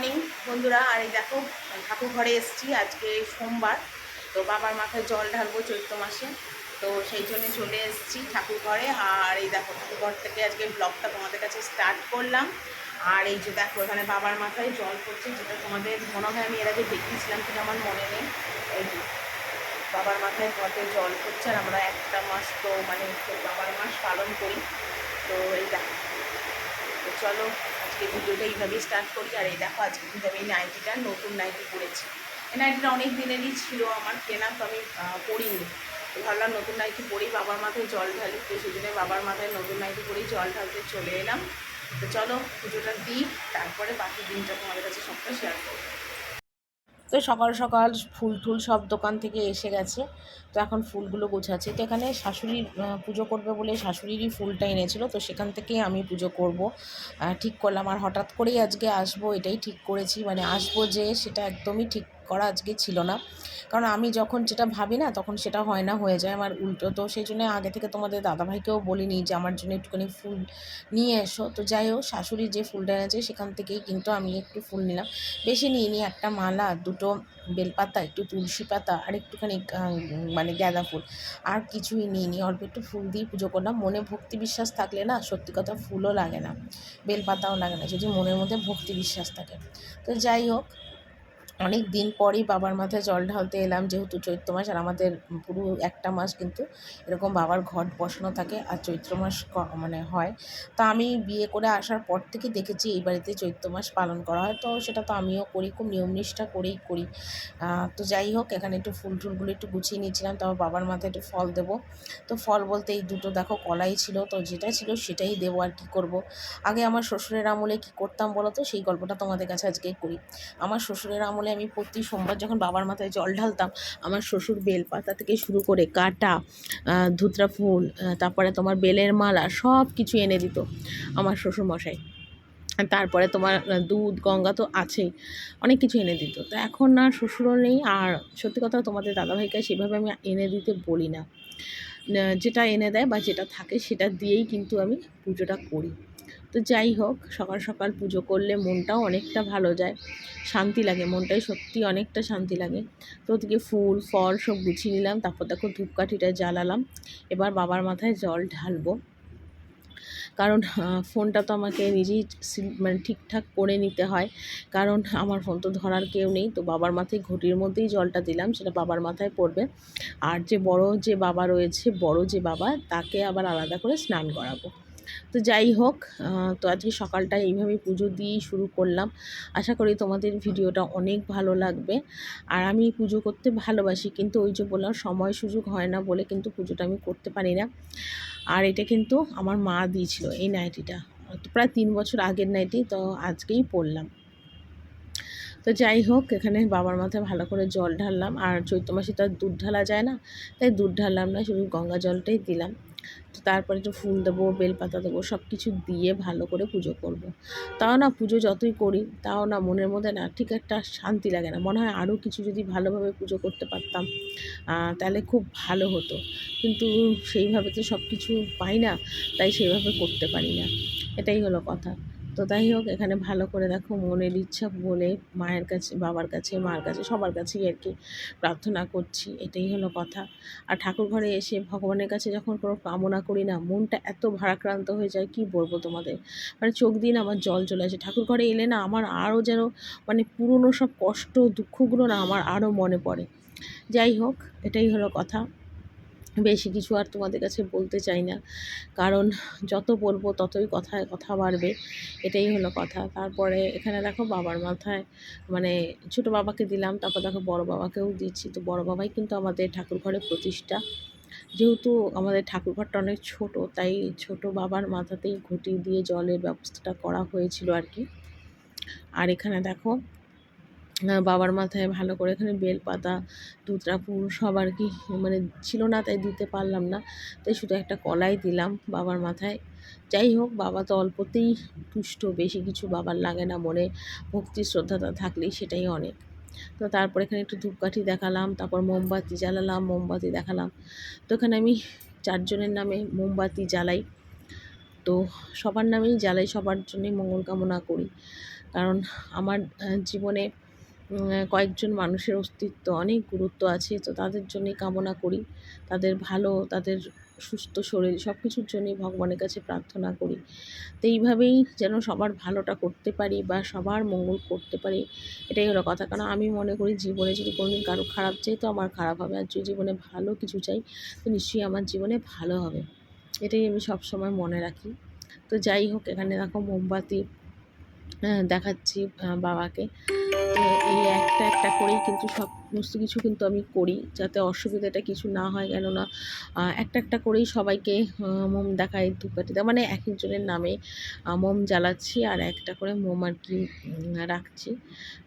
Morning বন্ধুরা। আর এই দেখো ঠাকুর ঘরে এসেছি, আজকে সোমবার, তো বাবার মাথায় জল ঢালবো চৈত্র মাসে, তো সেই জন্য চলে এসেছি ঠাকুর ঘরে। আর এই দেখো ঠাকুর ঘর থেকে আজকে ব্লগটা তোমাদের কাছে স্টার্ট করলাম। আর এই যে দেখো এখানে বাবার মাথায় জল পড়ছে, যেটা তোমাদের মনে হয় আমি এর আগে দেখিয়েছিলাম কিনা আমার মনে নেই। এই যে বাবার মাথায় ঘটে জল পড়ছে, আর আমরা একটা মাস তো মানে বাবার মাস পালন করি। তো এই দেখো, তো চলো আজকে ভিডিওটা এইভাবেই স্টার্ট করি। আর এই দেখো আজকে কিন্তু আমি এই নাইটিটা নতুন নাইটি পরেছি। এই নাইটিটা অনেক দিনেরই ছিল আমার কেনা, তো আমি পরিনি, তো ভাবলাম নতুন নাইটি পরেই বাবার মাথায় জল ঢালি, তো সেই জন্য বাবার মাথায় নতুন নাইটি পরেই জল ঢালতে চলে এলাম। তো চলো পুজোটা দিই, তারপরে বাকি দিনটা তোমাদের কাছে সবটা শেয়ার করবো। তো সকাল সকাল ফুল টুল সব দোকান থেকে এসে গেছে, তো এখন ফুলগুলো গোছাচ্ছে। তো এখানে শাশুড়ি পুজো করবে বলে শাশুড়িরই ফুলটা এনেছিল, তো সেখান থেকেই আমি পুজো করব ঠিক করলাম। আর হঠাৎ করেই আজকে আসবো এটাই ঠিক করেছি, মানে আসবো যে সেটা একদমই ঠিক করা আজকে ছিল না, কারণ আমি যখন যেটা ভাবি না তখন সেটা হয় না, হয়ে যায় আমার উল্টো। তো সেই জন্য আগে থেকে তোমাদের দাদাভাইকেও বলিনি যে আমার জন্য একটুখানি ফুল নিয়ে এসো। তো যাই হোক, শাশুড়ি যে ফুলটা এনেছে সেখান থেকেই কিন্তু আমি একটু ফুল নিলাম, বেশি নিইনি, একটা মালা, দুটো বেলপাতা, একটু তুলসী পাতা, আর একটুখানি মানে গাঁদা ফুল, আর কিছুই নিইনি। অল্প একটু ফুল দিয়ে পুজো করলাম। মনে ভক্তি বিশ্বাস থাকলে না সত্যি কথা ফুলও লাগে না, বেলপাতাও লাগে না, যদি মনের মধ্যে ভক্তি বিশ্বাস থাকে। তো যাই হোক, অনেক দিন পরেই বাবার মাথায় জল ঢালতে এলাম, যেহেতু চৈত্র মাস, আর আমাদের পুরো একটা মাস কিন্তু এরকম বাবার ঘট বসানো থাকে, আর চৈত্র মাস মানে হয়। তা আমি বিয়ে করে আসার পর থেকে দেখেছি এই বাড়িতে চৈত্র মাস পালন করা হয়, তো সেটা তো আমিও করি, খুব নিয়ম নিষ্ঠা করেই করি। তো যাই হোক, এখানে একটু ফুল টুলগুলো একটু গুছিয়ে নিয়েছিলাম, তারপর বাবার মাথায় একটু ফল দেবো। তো ফল বলতে এই দুটো দেখো কলাই ছিল, তো যেটা ছিল সেটাই দেবো, আর কি করব। আগে আমার শ্বশুরের আমলে কি করতাম বলো তো, সেই গল্পটা তোমাদের কাছে আজকে করি। আমার শ্বশুরের আমলে আমি প্রতি সোমবার যখন বাবার মাথায় জল ঢালতাম, আমার শ্বশুর বেলপাতা থেকে শুরু করে কাটা, ধুতরা ফুল, তারপরে তোমার বেলের মালা, সব কিছু এনে দিত আমার শ্বশুর মশাই। তারপরে তোমার দুধ গঙ্গা তো আছেই, অনেক কিছু এনে দিত। তো এখন না শ্বশুরও নেই, আর সত্যি কথা তোমাদের দাদাভাইকে সেভাবে আমি এনে দিতে বলি না, যেটা এনে দেয় বা যেটা থাকে সেটা দিয়েই কিন্তু আমি পুজোটা করি। তো যাই হোক, সকাল সকাল পুজো করলে মনটাও অনেকটা ভালো যায়, শান্তি লাগে, মনটাই সত্যি অনেকটা শান্তি লাগে। তো ওদিকে ফুল ফল সব গুছিয়ে নিলাম, তারপর দেখো ধূপকাঠিটা জ্বালালাম। এবার বাবার মাথায় জল ঢালবো, কারণ ফোনটা তো আমাকে নিজেই মানে ঠিকঠাক করে নিতে হয়, কারণ আমার ফোন তো ধরার কেউ নেই। তো বাবার মাথায় ঘটির মধ্যেই জলটা দিলাম, সেটা বাবার মাথায় পড়বে। আর যে বড় যে বাবা রয়েছে, বড় যে বাবা, তাকে আবার আলাদা করে স্নান করাবো। তো যাই হোক, তো আজকে সকালটা এইভাবেই পুজো দিয়েই শুরু করলাম। আশা করি তোমাদের ভিডিওটা অনেক ভালো লাগবে। আর আমি পুজো করতে ভালোবাসি, কিন্তু ওই যে বললাম সময় সুযোগ হয় না বলে কিন্তু পুজোটা আমি করতে পারি না। আর এটা কিন্তু আমার মা দিয়েছিল এই নাইটিটা, তো প্রায় 3 বছর আগের নাইটি, তো আজকেই পরলাম। তো যাই হোক, এখানে বাবার মাথায় ভালো করে জল ঢাললাম, আর চৈত্র মাসে তো আর দুধ ঢালা যায় না, তাই দুধ ঢাললাম না, শুধু গঙ্গা জলটাই দিলাম। তো তারপরে একটু ফুল দেবো, বেলপাতা দেবো, সব কিছু দিয়ে ভালো করে পুজো করব। তাও না পুজো যতই করি তাও না মনের মধ্যে না ঠিক একটা শান্তি লাগে না, মনে হয় আরও কিছু যদি ভালোভাবে পুজো করতে পারতাম তাহলে খুব ভালো হতো, কিন্তু সেইভাবে তো সব কিছু পাই না, তাই সেইভাবে করতে পারি না, এটাই হলো কথা। তো যাই হোক, এখানে ভালো করে দেখো মনের ইচ্ছা বলে মায়ের কাছে, বাবার কাছে, মার কাছে, সবার কাছেই আর কি প্রার্থনা করছি, এটাই হলো কথা। আর ঠাকুর ঘরে এসে ভগবানের কাছে যখন কোনো কামনা করি না, মনটা এত ভারাক্রান্ত হয়ে যায়, কি বলবো তোমাদের, মানে চোখ দিয়ে না আমার জল চলে আসে। ঠাকুর ঘরে এলে না আমার আরও যেন মানে পুরনো সব কষ্ট দুঃখগুলো না আমার আরও মনে পড়ে। যাই হোক, এটাই হলো কথা, বেশি কিছু আর তোমাদের কাছে বলতে চাই না, কারণ যত বলবো ততই কথায় কথা বাড়বে, এটাই হলো কথা। তারপরে এখানে দেখো বাবার মাথায় মানে ছোটো বাবাকে দিলাম, তারপর দেখো বড় বাবাকেও দিচ্ছি। তো বড় বাবাই কিন্তু আমাদের ঠাকুর ঘরে প্রতিষ্ঠা, যেহেতু আমাদের ঠাকুরঘরটা অনেক ছোট, তাই ছোট বাবার মাথাতেই ঘটি দিয়ে জলের ব্যবস্থাটা করা হয়েছিল আর কি। আর এখানে দেখো বাবার মাথায় ভালো করে এখানে বেলপাতা, ধুতরা ফুল সব আর কি মানে ছিল না, তাই দিতে পারলাম না, তাই শুধু একটা কলাই দিলাম বাবার মাথায়। যাই হোক, বাবা তো অল্পতেই তুষ্ট, বেশি কিছু বাবার লাগে না, মনে ভক্তি শ্রদ্ধাটা থাকলেই সেটাই অনেক। তো তারপর এখানে একটু ধূপকাঠি দেখালাম, তারপর মোমবাতি জ্বালালাম, মোমবাতি দেখালাম। তো এখানে আমি 4 জনের নামে মোমবাতি জ্বালাই, তো সবার নামেই জ্বালাই, সবার জন্যই মঙ্গল কামনা করি। কারণ আমার জীবনে কয়েকজন মানুষের অস্তিত্ব অনেক গুরুত্ব আছে, তো তাদের জন্যই কামনা করি, তাদের ভালো, তাদের সুস্থ শরীর সব কিছুর জন্যই ভগবানের কাছে প্রার্থনা করি। তো এইভাবেই যেন সবার ভালোটা করতে পারি বা সবার মঙ্গল করতে পারি, এটাই হলো কথা। কারণ আমি মনে করি জীবনে যদি কোনোদিন কারো খারাপ চাই তো আমার খারাপ হবে, আর যদি জীবনে ভালো কিছু চাই তো নিশ্চয়ই আমার জীবনে ভালো হবে। এটাই আমি সবসময় মনে রাখি। তো যাই হোক, এখানে দেখো মোমবাতি দেখাচ্ছি বাবাকে। তো এই একটা একটা করেই কিন্তু সমস্ত কিছু কিন্তু আমি করি, যাতে অসুবিধাটা কিছু না হয়। কেননা একটা একটা করেই সবাইকে মোম দেখাই, ধূপকাঠি দেয়, মানে এক একজনের নামে মোম জ্বালাচ্ছি আর একটা করে মোম আর কি রাখছি।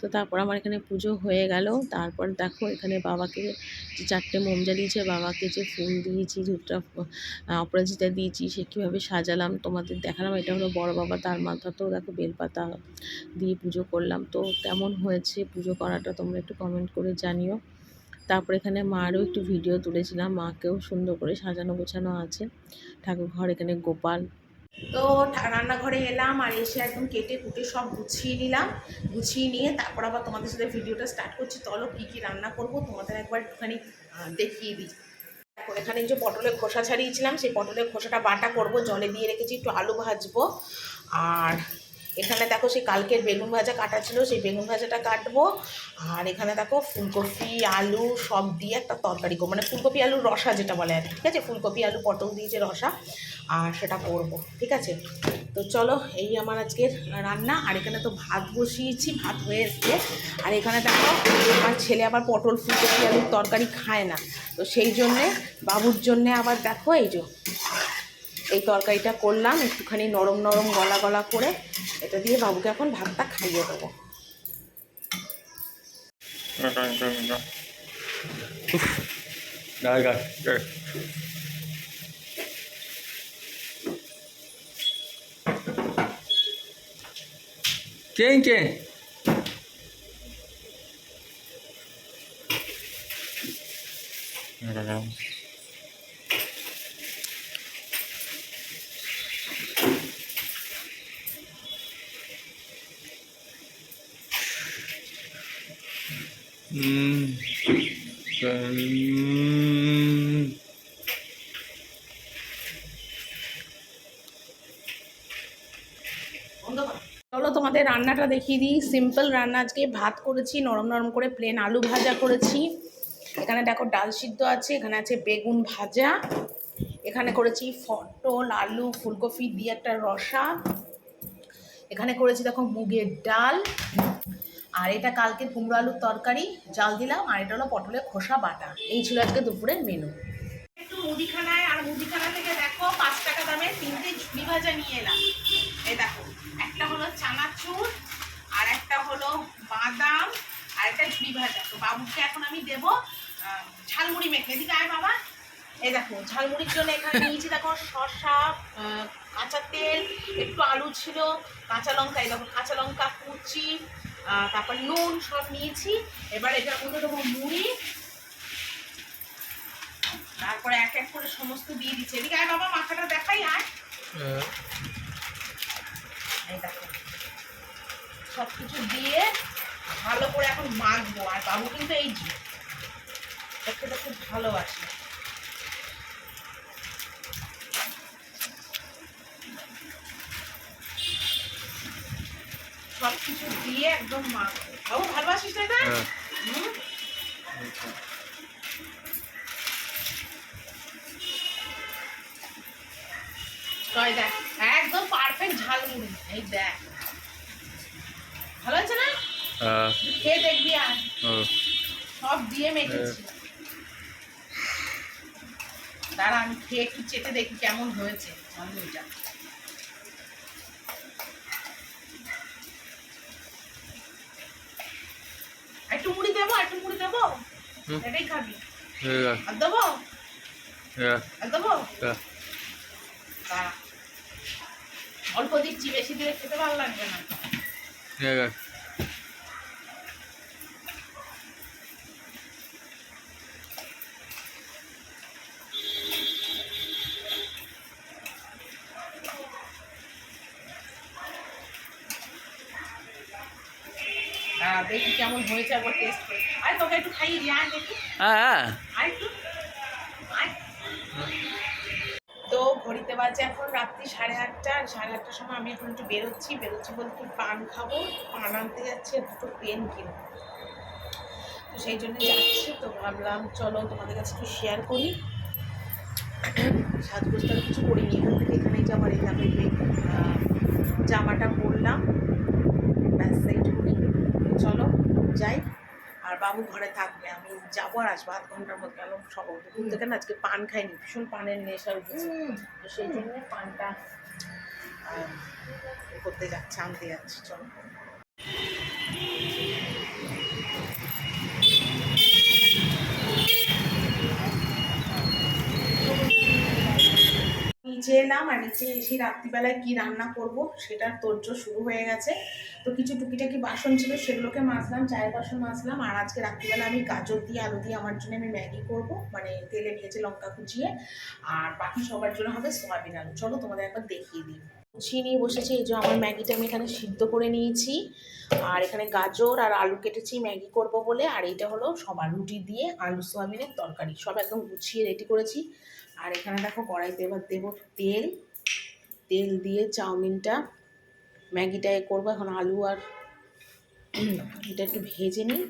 তো তারপর আমার এখানে পুজো হয়ে গেল। তারপর দেখো এখানে বাবাকে যে 4টে মোম জ্বালিয়েছে, বাবাকে যে ফুল দিয়েছি, ধূপটা অপরাজিতা দিয়েছি, সে কীভাবে সাজালাম তোমাদের দেখালাম। এটা হলো বড় বাবা, তার মাথাতেও দেখো বেলপাতা দিয়ে পুজো করলাম। তো কেমন হয়েছে পুজো করাটা তোমরা একটু কমেন্ট করে জানিও। তারপর এখানে মারও একটু ভিডিও তুলেছিলাম, মাকেও সুন্দর করে সাজানো গোছানো আছে ঠাকুর ঘর। এখানে গোপাল। তো রান্নাঘরে এলাম আর এসে একদম কেটে কুটে সব গুছিয়ে নিলাম। গুছিয়ে নিয়ে তারপর আবার তোমাদের সাথে ভিডিওটা স্টার্ট করছি। চলো কী কী রান্না করব তোমাদের একবার একটুখানি দেখিয়ে দিই। দেখো এখানে যে পটলের খোসা ছাড়িয়েছিলাম, সেই পটলের খোসাটা বাটা করব, জলে দিয়ে রেখেছি, একটু আলু ভাজবো। আর এখানে দেখো সেই কালকের বেগুন ভাজা কাটা ছিল, সেই বেগুন ভাজাটা কাটবো। আর এখানে দেখো ফুলকপি আলু সব দিয়ে একটা তরকারি করবো, মানে ফুলকপি আলুর রসা যেটা বলে আর কি, ঠিক আছে, ফুলকপি আলু পটল দিয়ে যে রসা, আর সেটা করবো, ঠিক আছে। তো চলো এই আমার আজকের রান্না। আর এখানে তো ভাত বসিয়েছি, ভাত হয়ে এসছে। আর এখানে দেখো আমার ছেলে আবার পটল ফুলকপি আলুর তরকারি খায় না, তো সেই জন্যে বাবুর জন্যে আবার দেখো এই তরকারিটা করলাম, একটুখানি নরম নরম গলা গলা করে। এটা দিয়ে বাবুকে এখন ভাতটা খাইয়ে দেবো। কে চলো তোমাদের রান্নাটা দেখিয়ে দিই। সিম্পল রান্না, আজকে ভাত করেছি নরম নরম করে, প্লেন আলু ভাজা করেছি। এখানে দেখো ডাল সিদ্ধ আছে, এখানে আছে বেগুন ভাজা, এখানে করেছি পটল আলু ফুলকপি দিয়ে একটা রসা, এখানে করেছি দেখো মুগের ডাল, আর এটা কালকে কুমড়ো আলুর তরকারি জাল দিলাম, আর এটা হলো পটলের খোসা বাটা। এই ছিল আজকে দুপুরের মেনু। একটু মুদিখানায়, আর মুদিখানা থেকে দেখো 5 টাকা দামের 3টে ঝুড়ি ভাজা নিয়ে এলাম। এই দেখো, একটা হলো চানাচুর, আর একটা হলো বাদাম, আর একটা ঝুড়ি ভাজা। তো বাবুকে এখন আমি দেবো ঝালমুড়ি মেখে। এদিকে আয় বাবা। এই দেখো ঝালমুড়ির জন্য এখানে নিয়েছি দেখো শসা, কাঁচা তেল, একটু আলু ছিল, কাঁচা লঙ্কা, এই দেখো কাঁচা লঙ্কা কুচি, তারপর নুন সব নিয়েছি। এবার এটার মধ্যে দেবো মুড়ি, তারপরে এক এক করে সমস্ত দিয়ে দিচ্ছে। এদিকে আয় বাবা, মাথাটা দেখাই আয়। এই দেখো সব কিছু দিয়ে ভালো করে এখন মাখবো। আর বাবু কিন্তু এই খেতে খুব ভালোবাসে। সব কিছু দিয়ে একদম মাখবো। বাবু ভালোবাসিস না এটা? দেখ একদম পারফেক্ট ঝালমুড়ি। এই দেখ ভালো আছে না? খেয়ে দেখবি। আর সব দিয়ে মেখেছি। দাঁড়া আমি খেয়ে একটু চেটে দেখি কেমন হয়েছে ঝালমুড়িটা। একটু মুড়ি দেবো, একটু মুড়ি দেবো, এটাই খাবি? আর দেবো, আর দেবো। অল্প দিচ্ছি, বেশি দিলে খেতে ভালো লাগবে না। দেখি কেমন হয়েছে, একবার টেস্ট করে। আরে তোকে একটু খাইয়ে দিই, আয় দেখি, হ্যাঁ আয় একটু, আয়। তো ঘড়িতে বাজে এখন রাত্রি 8:30, আর 8:30টার সময় আমি এখন একটু বেরোচ্ছি বলতে একটু পান খাবো, পান আনতে যাচ্ছি, আর দুটো পেন কিনবো। তো সেই জন্য যাচ্ছি, তো ভাবলাম চলো তোমাদের কাছে একটু শেয়ার করি। সাজগোজটা কিছু করিনি, এখান থেকে এখানেই যাবার, এই আমি জামাটা পরলাম, ব্যাস এইটুকুনি। চলো যাই, আর বাবু ঘরে থাকবে, আমি যাবো আর আসবো 1/2 ঘন্টার মধ্যে। কেন সব দুপুর থেকে না আজকে পান খাইনি, ভীষণ পানের নেশা উঠেছে, তো সেই জন্য পানটা করতে যাচ্ছে, আনতে যাচ্ছি। চলো নিচে এলাম, আর নিচে এসে রাত্রিবেলায় কি রান্না করব সেটার তোড়জোড় শুরু হয়ে গেছে। তো কিছু টুকিটাকি বাসন ছিল, সেগুলোকে মাজলাম, চায়ের বাসন মাজলাম। আর আজকে রাত্রিবেলা আমি গাজর দিয়ে আলু দিয়ে আমার জন্য আমি ম্যাগি করব, মানে তেলে ভেজে লঙ্কা কুচিয়ে, আর বাকি সবার জন্য হবে সয়াবিন আলু। চলো তোমাদের একবার দেখিয়ে দিই। কুচিয়ে নিয়ে বসেছি, এই যে আমার ম্যাগিটা আমি এখানে সিদ্ধ করে নিয়েছি, আর এখানে গাজর আর আলু কেটেছি ম্যাগি করব বলে। আর এইটা হলো সবার রুটি দিয়ে আলু সয়াবিনের তরকারি, সব একদম গুছিয়ে রেডি করেছি। আর এখানে দেখো কড়াইতে এবার দেবো তেল, তেল দিয়ে চাউমিনটা ম্যাগিটা করবো। এখন আলু আর এটা একটু ভেজে নিই।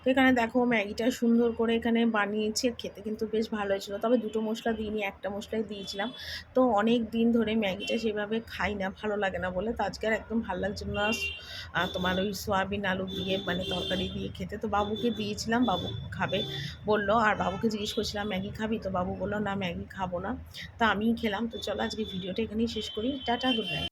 তো এখানে দেখো ম্যাগিটা সুন্দর করে এখানে বানিয়েছি, খেতে কিন্তু বেশ ভালো হয়েছিল। তবে দুটো মশলা দিইনি, একটা মশলাই দিয়েছিলাম। তো অনেক দিন ধরে ম্যাগিটা সেভাবে খাই না, ভালো লাগে না বলে। তো আজকে আর একদম ভালো লাগছিল না তোমার ওই সয়াবিন আলু দিয়ে মানে তরকারি দিয়ে খেতে। তো বাবুকে দিয়েছিলাম, বাবু খাবে বললো। আর বাবুকে জিজ্ঞেস করছিলাম ম্যাগি খাবি, তো বাবু বললো না ম্যাগি খাবো না। তা আমিই খেলাম। তো চলো আজকে ভিডিওটা এখানেই শেষ করি, টাটা, গুড নাইট।